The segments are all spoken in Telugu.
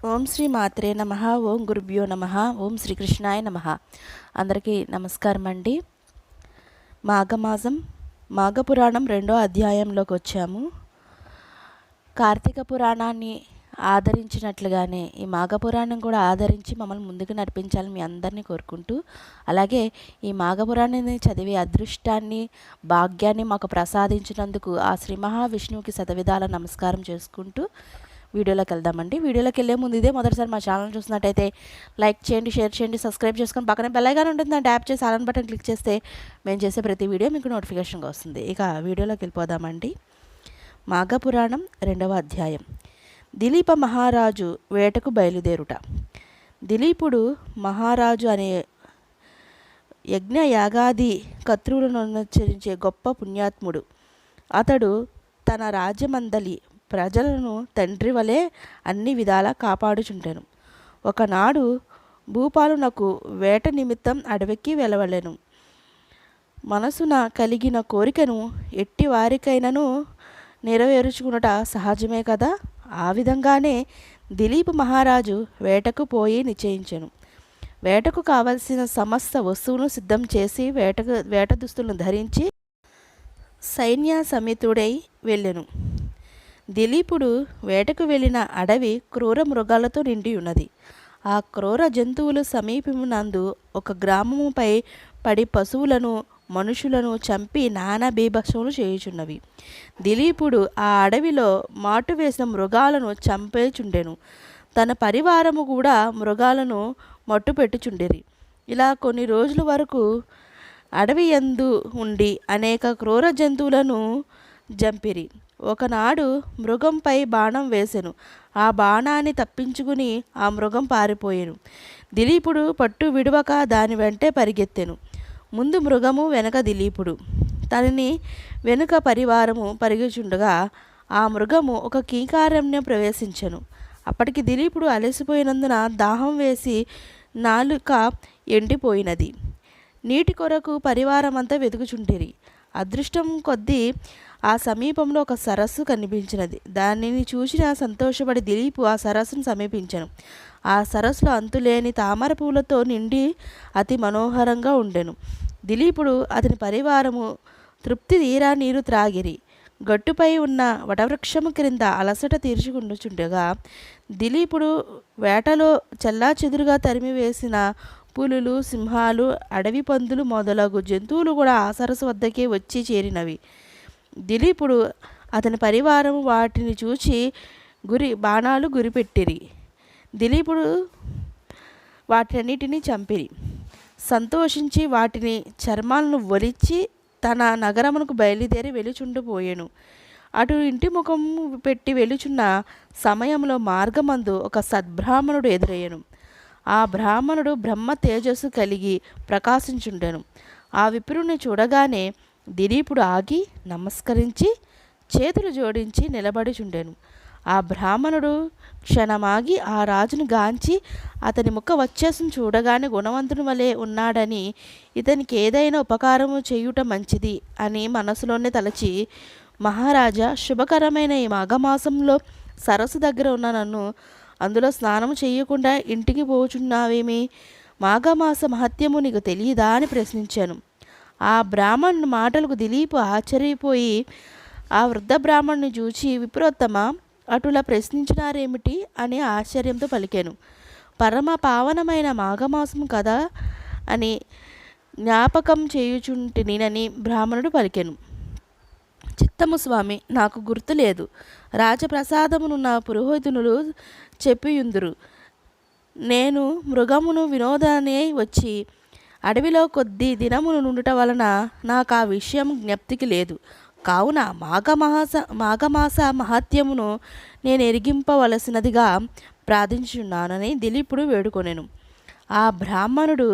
ఓం శ్రీ మాత్రే నమః. ఓం గురుభ్యో నమః. ఓం శ్రీకృష్ణాయ నమః. అందరికీ నమస్కారం అండి. మాఘమాసం మాఘపురాణం 2వ అధ్యాయంలోకి వచ్చాము. కార్తీక పురాణాన్ని ఆదరించినట్లుగానే ఈ మాఘపురాణం కూడా ఆదరించి మమ్మల్ని ముందుకు నడిపించాలని మీ అందరినీ కోరుకుంటూ, అలాగే ఈ మాఘపురాణాన్ని చదివే అదృష్టాన్ని భాగ్యాన్ని మాకు ప్రసాదించినందుకు ఆ శ్రీ మహావిష్ణువుకి శతవిధాల నమస్కారం చేసుకుంటూ వీడియోలోకి వెళ్దామండి. వీడియోలోకి వెళ్ళే ముందు ఇదే మొదటిసారి మా ఛానల్ చూసినట్టయితే లైక్ చేయండి, షేర్ చేయండి, సబ్స్క్రైబ్ చేసుకొని పక్కనే బెల్ ఐకాన్ ఉంటుంది, దాన్ని ట్యాప్ చేసి ఆల్ బటన్ క్లిక్ చేస్తే మేము చేసే ప్రతి వీడియో మీకు నోటిఫికేషన్గా వస్తుంది. ఇక వీడియోలోకి వెళ్ళిపోదామండి. మాఘపురాణం 2వ అధ్యాయం. దిలీప మహారాజు వేటకు బయలుదేరుట. దిలీపుడు మహారాజు అనే యజ్ఞ యాగాది కర్తృవులను అనుసరించే గొప్ప పుణ్యాత్ముడు. అతడు తన రాజ్యమందలి ప్రజలను తండ్రి వలె అన్ని విధాలా కాపాడుచుండెను. ఒకనాడు భూపాలునకు వేట నిమిత్తం అడవికి వెళ్ళవలెను. మనసున కలిగిన కోరికను ఎట్టి వారికైనను నెరవేర్చుకునుట సహజమే కదా. ఆ విధంగానే దిలీప్ మహారాజు వేటకు పోయి నిశ్చయించెను. వేటకు కావలసిన సమస్త వస్తువును సిద్ధం చేసి వేట దుస్తులను ధరించి సైన్య సమేతుడై వెళ్ళెను. దిలీపుడు వేటకు వెళ్ళిన అడవి క్రూర మృగాలతో నిండి ఉన్నది. ఆ క్రూర జంతువులు సమీపమునందు ఒక గ్రామముపై పడి పశువులను మనుషులను చంపి నానా బీభత్సములు చేయుచున్నవి. దిలీపుడు ఆ అడవిలో మాటు వేసిన మృగాలను చంపేచుండెను. తన పరివారము కూడా మృగాలను మట్టు పెట్టుచుండిరి. ఇలా కొన్ని రోజుల వరకు అడవి యందు ఉండి అనేక క్రూర జంతువులను జంపిరి. ఒకనాడు మృగంపై బాణం వేసెను. ఆ బాణాన్ని తప్పించుకుని ఆ మృగం పారిపోయెను. దిలీపుడు పట్టు విడవక దాని వెంటే పరిగెత్తెను. ముందు మృగము, వెనక దిలీపుడు. తనని వెనుక పరివారము పరిగెచుండగా ఆ మృగము ఒక కీకారణ్యం ప్రవేశించెను. అప్పటికి దిలీపుడు అలసిపోయినందున దాహం వేసి నాలుక ఎండిపోయినది. నీటి కొరకు పరివారమంతా వెతుకుచుంటిరి. అదృష్టం కొద్దీ ఆ సమీపంలో ఒక సరస్సు కనిపించినది. దానిని చూసిన సంతోషపడి దిలీపు ఆ సరస్సును సమీపించెను. ఆ సరస్సులో అంతులేని తామర పూలతో నిండి అతి మనోహరంగా ఉండెను. దిలీపుడు అతని పరివారము తృప్తి తీరా నీరు త్రాగిరి. గట్టుపై ఉన్న వటవృక్షము క్రింద అలసట తీర్చుకుంటుండగా దిలీపుడు వేటలో చెల్లాచెదురుగా తరిమివేసిన పులులు, సింహాలు, అడవి పందులు మొదలగు జంతువులు కూడా ఆ సరస్సు వద్దకే వచ్చి చేరినవి. దిలీపుడు అతని పరివారం వాటిని చూచి బాణాలు గురిపెట్టిరి. దిలీపుడు వాటన్నిటినీ చంపిరి. సంతోషించి వాటిని చర్మాలను ఒలిచి తన నగరమునకు బయలుదేరి వెలుచుండిపోయాను. అటు ఇంటి ముఖం పెట్టి వెలుచున్న సమయంలో మార్గమందు ఒక సద్బ్రాహ్మణుడు ఎదురయ్యను. ఆ బ్రాహ్మణుడు బ్రహ్మ తేజస్సు కలిగి ప్రకాశించుండెను. ఆ విప్రుని చూడగానే దిలీపుడు ఆగి నమస్కరించి చేతులు జోడించి నిలబడిచుండెను. ఆ బ్రాహ్మణుడు క్షణమాగి ఆ రాజును గాంచి అతని ముఖ వచ్చేసును చూడగానే గుణవంతుని వలె ఉన్నాడని, ఇతనికి ఏదైనా ఉపకారము చేయుట మంచిది అని మనసులోనే తలచి, మహారాజా, శుభకరమైన ఈ మాఘమాసంలో సరస్సు దగ్గర ఉన్న నన్ను అందులో స్నానం చేయకుండా ఇంటికి పోచున్నావేమి? మాఘమాస మహత్యము నీకు తెలియదా అని ప్రశ్నించాను. ఆ బ్రాహ్మణుని మాటలకు దిలీపు ఆశ్చర్యపోయి ఆ వృద్ధ బ్రాహ్మణుని చూచి, విప్రోత్తమ, అటులా ప్రశ్నించినారేమిటి అని ఆశ్చర్యంతో పలికాను. పరమ పావనమైన మాఘమాసం కదా అని జ్ఞాపకం చేయుచుంటినని బ్రాహ్మణుడు పలికెను. చిత్తము స్వామి, నాకు గుర్తు లేదు. రాజప్రసాదమును నా పురోహితునులు చెప్పియుందురు. నేను మృగమును వినోదాన్ని వచ్చి అడవిలో కొద్ది దినములు నుండుట వలన నాకు ఆ విషయం జ్ఞప్తికి లేదు. కావున మాఘమాస మహత్యమును నేను ఎరిగింపవలసినదిగా ప్రార్థించున్నానని దిలీపుడు వేడుకొనెను. ఆ బ్రాహ్మణుడు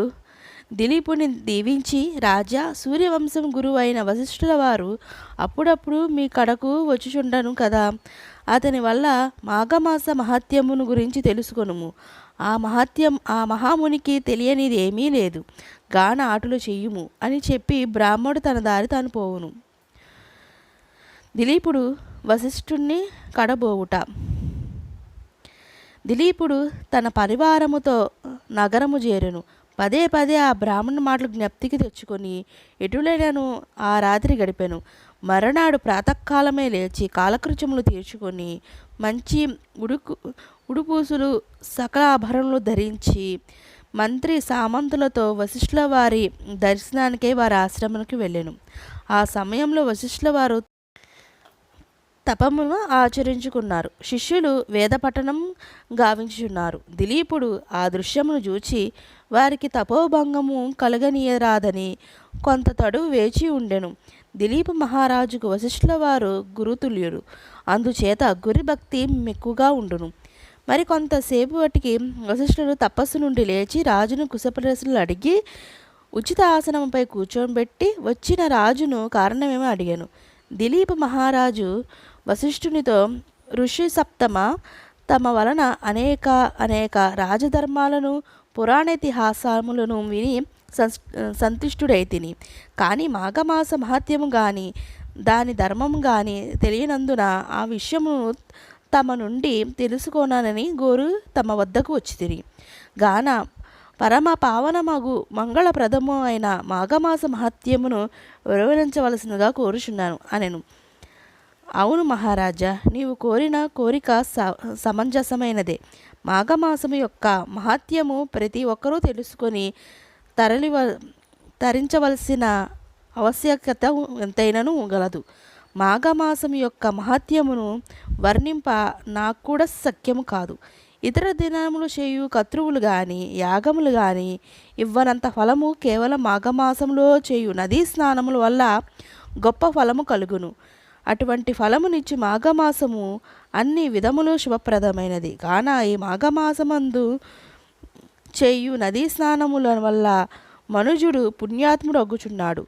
దిలీపుని దీవించి, రాజా, సూర్యవంశం గురువు అయిన వశిష్ఠుల వారు అప్పుడప్పుడు మీ కడకు వచ్చుచుండను కదా. అతని వల్ల మాఘమాస మహత్యమును గురించి తెలుసుకొనుము. ఆ మహామునికి తెలియనిది ఏమీ లేదు గాన ఆటలు చెయ్యుము అని చెప్పి బ్రాహ్మణుడు తన దారి తాను పోవును. దిలీపుడు వశిష్ఠుణ్ణి కడబోవుట. దిలీపుడు తన పరివారముతో నగరము చేరెను. పదే పదే ఆ బ్రాహ్మణు మాటలు జ్ఞప్తికి తెచ్చుకొని ఎటులైనను ఆ రాత్రి గడిపెను. మరునాడు ప్రాతకాలమే లేచి కాలకృత్యములు తీర్చుకొని మంచి ఉడుపూసులు సకల ఆభరణలు ధరించి మంత్రి సామంతులతో వశిష్ఠుల వారి దర్శనానికై వారి ఆశ్రమానికి వెళ్ళెను. ఆ సమయంలో వశిష్ఠుల వారు తపమును ఆచరించుకున్నారు. శిష్యులు వేదపఠనం గావించుచున్నారు. దిలీపుడు ఆ దృశ్యమును చూచి వారికి తపోభంగము కలగనీయరాదని కొంత తడువు వేచి ఉండెను. దిలీప మహారాజుకు వశిష్ఠుల వారు గురుతుల్యుడు, అందుచేత గురి భక్తి మెక్కువగా ఉండును. మరి కొంతసేపు వాటికి వశిష్ఠుడు తపస్సు నుండి లేచి రాజును కుశప్రశ్నలు అడిగి ఉచిత ఆసనంపై కూర్చోబెట్టి వచ్చిన రాజును కారణమేమో అడిగాను. దిలీప మహారాజు వశిష్ఠునితో ఋషి సప్తమ తమ వలన అనేక రాజధర్మాలను పురాణేతిహాసములను విని సంతుష్టుడైతిని. కానీ మాఘమాస మహత్యము కానీ దాని ధర్మము కానీ తెలియనందున ఆ విషయమును తమ నుండి తెలుసుకోనని గోరు తమ వద్దకు వచ్చితిరి. గాన పరమ పావనమగు మంగళప్రదము అయిన మాఘమాస మహత్యమును వివరించవలసిందిగా కోరుచున్నాను అనెను. అవును మహారాజా, నీవు కోరిన కోరిక సమంజసమైనదే. మాఘమాసము యొక్క మహత్యము ప్రతి ఒక్కరూ తెలుసుకొని తరించవలసిన ఆవశ్యకత ఎంతైనను గలదు. మాఘమాసం యొక్క మహత్యమును వర్ణింప నాకు కూడా శక్యము కాదు. ఇతర దినములు చేయు కర్తృవులు కానీ యాగములు కానీ ఇవ్వనంత ఫలము కేవలం మాఘమాసంలో చేయు నదీ స్నానముల వల్ల గొప్ప ఫలము కలుగును. అటువంటి ఫలమునిచ్చి మాఘమాసము అన్ని విధములు శుభప్రదమైనది. కాన ఈ మాఘమాసమందు చేయు నదీ స్నానముల వల్ల మనుజుడు పుణ్యాత్ముడు అగ్గుచున్నాడు.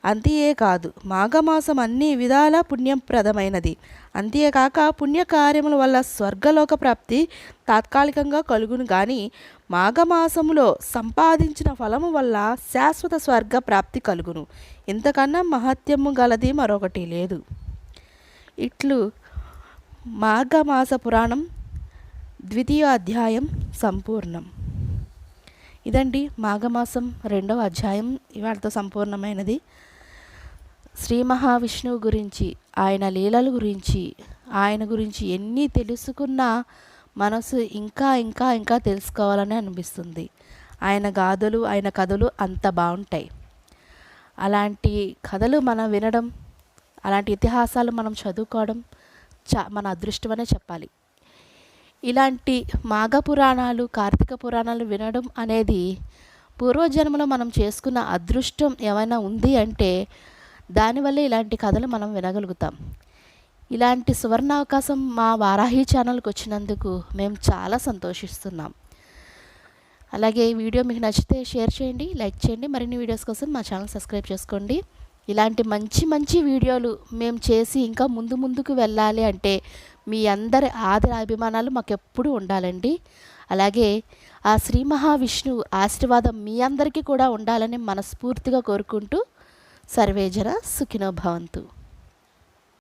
అంతేకాదు, మాఘమాసం అన్ని విధాల పుణ్యప్రదమైనది. అంతేకాక పుణ్యకార్యముల వల్ల స్వర్గలోక ప్రాప్తి తాత్కాలికంగా కలుగును. కానీ మాఘమాసములో సంపాదించిన ఫలము వల్ల శాశ్వత స్వర్గ ప్రాప్తి కలుగును. ఇంతకన్నా మహత్యము గలది మరొకటి లేదు. ఇట్లు మాఘమాస పురాణం 2వ అధ్యాయం సంపూర్ణం. ఇదండి మాఘమాసం 2వ అధ్యాయం, ఇవాళతో సంపూర్ణమైనది. శ్రీ మహావిష్ణువు గురించి, ఆయన లీలల గురించి, ఆయన గురించి ఎన్ని తెలుసుకున్నా మనసు ఇంకా ఇంకా ఇంకా తెలుసుకోవాలని అనిపిస్తుంది. ఆయన గాథలు, ఆయన కథలు అంత బాగుంటాయి. అలాంటి కథలు మనం వినడం, అలాంటి ఇతిహాసాలు మనం చదువుకోవడం మన అదృష్టమనే చెప్పాలి. ఇలాంటి మాఘ పురాణాలు, కార్తీక పురాణాలు వినడం అనేది పూర్వజన్మలో మనం చేసుకున్న అదృష్టం ఏమైనా ఉంది అంటే దానివల్ల ఇలాంటి కథలు మనం వినగలుగుతాం. ఇలాంటి సువర్ణ అవకాశం మా వారాహి ఛానల్కి వచ్చినందుకు మేము చాలా సంతోషిస్తున్నాం. అలాగే ఈ వీడియో మీకు నచ్చితే షేర్ చేయండి, లైక్ చేయండి. మరిన్ని వీడియోస్ కోసం మా ఛానల్ సబ్స్క్రైబ్ చేసుకోండి. ఇలాంటి మంచి మంచి వీడియోలు మేము చేసి ఇంకా ముందుకు వెళ్ళాలి అంటే మీ అందరి ఆదర అభిమానాలు మాకు ఎప్పుడూ ఉండాలండి. అలాగే ఆ శ్రీ మహావిష్ణువు ఆశీర్వాదం మీ అందరికీ కూడా ఉండాలని మనస్ఫూర్తిగా కోరుకుంటూ సర్వేజన సుఖినో భవంతు.